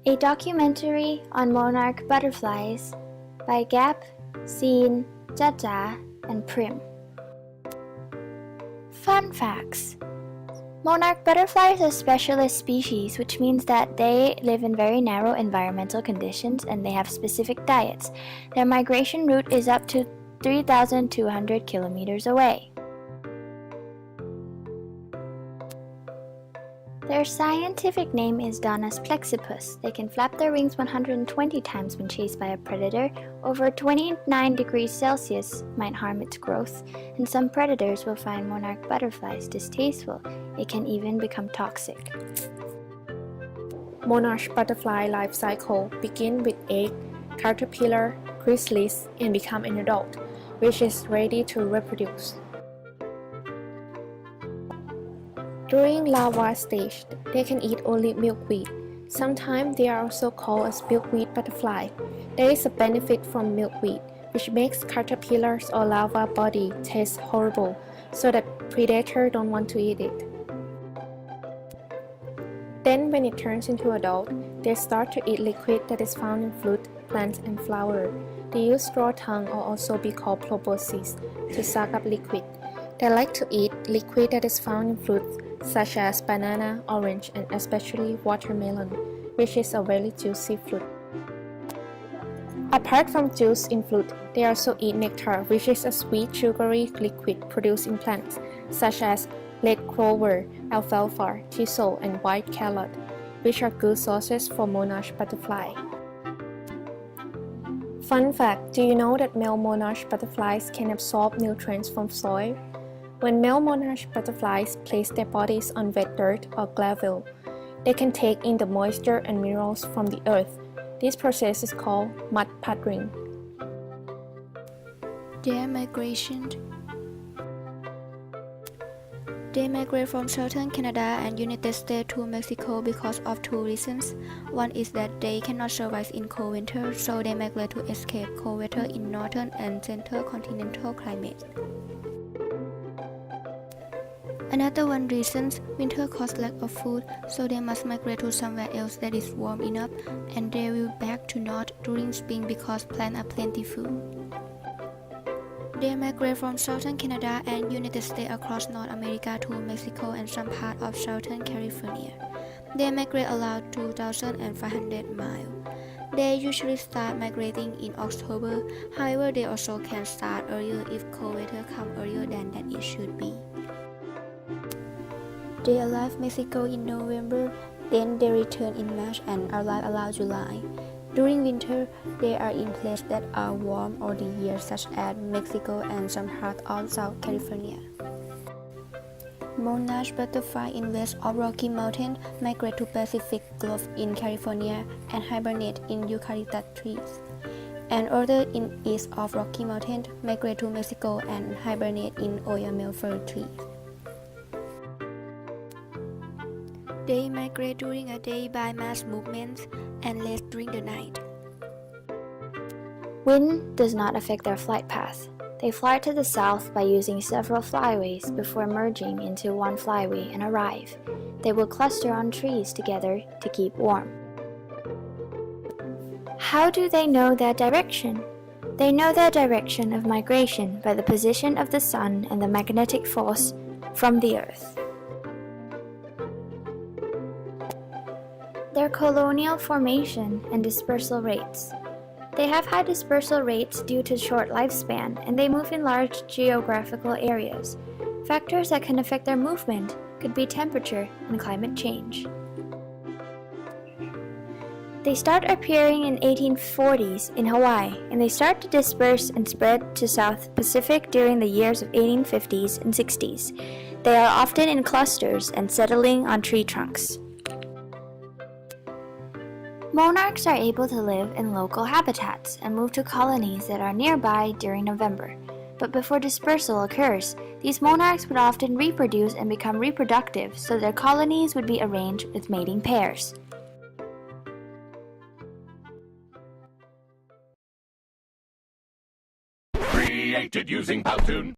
A documentary on monarch butterflies by Gap, Scene, Jaja, and Prim. Fun facts. Monarch butterflies are specialist species, which means that they live in very narrow environmental conditions and they have specific diets. Their migration route is up to 3,200 kilometers away. Their scientific name is Donna's plexippus. They can flap their wings 120 times when chased by a predator. Over 29 degrees Celsius might harm its growth, and some predators will find monarch butterflies distasteful. It can even become toxic. Monarch butterfly life cycle begin with egg, caterpillar, chrysalis, and become an adult, which is ready to reproduce. During larva stage, they can eat only milkweed. Sometimes they are also called as milkweed butterfly. There is a benefit from milkweed, which makes caterpillars or larva body taste horrible, so that predators don't want to eat it. Then when it turns into adult, they start to eat liquid that is found in fruit, plants, and flower. They use straw tongue, or also be called proboscis, to suck up liquid. They like to eat liquid that is found in fruits such as banana, orange, and especially watermelon, which is a very juicy fruit. Apart from juice in fruit, they also eat nectar, which is a sweet sugary liquid produced in plants such as red clover, alfalfa, thistle, and white carrot, which are good sources for monarch butterfly. Fun fact, do you know that male monarch butterflies can absorb nutrients from soil? When male monarch butterflies place their bodies on wet dirt or gravel, they can take in the moisture and minerals from the earth. This process is called mud puddling. Their migration. They migrate from southern Canada and United States to Mexico because of two reasons. One is that they cannot survive in cold winter, so they migrate to escape cold weather in northern and central continental climates. Another one reason, winter causes lack of food, so they must migrate to somewhere else that is warm enough, and they will back to north during spring because plants are plentiful. They migrate from southern Canada and United States across North America to Mexico and some part of southern California. They migrate around 2,500 miles. They usually start migrating in October, however they also can start earlier if cold weather comes earlier than that it should be. They arrive Mexico in November, then they return in March and arrive around July. During winter, they are in places that are warm all the year, such as Mexico and some parts of South California. Monarch butterfly in west of Rocky Mountain migrate to Pacific Gulf in California and hibernate in eucalyptus trees. And others in east of Rocky Mountain migrate to Mexico and hibernate in oyamel fir trees. They migrate during a day by mass movements and less during the night. Wind does not affect their flight path. They fly to the south by using several flyways before merging into one flyway and arrive. They will cluster on trees together to keep warm. How do they know their direction? They know their direction of migration by the position of the sun and the magnetic force from the earth. Their colonial formation and dispersal rates. They have high dispersal rates due to short lifespan, and they move in large geographical areas. Factors that can affect their movement could be temperature and climate change. They start appearing in 1840s in Hawaii, and they start to disperse and spread to South Pacific during the years of 1850s and 60s. They are often in clusters and settling on tree trunks. Monarchs are able to live in local habitats and move to colonies that are nearby during November. But before dispersal occurs, these monarchs would often reproduce and become reproductive, so their colonies would be arranged with mating pairs. Created using Powtoon.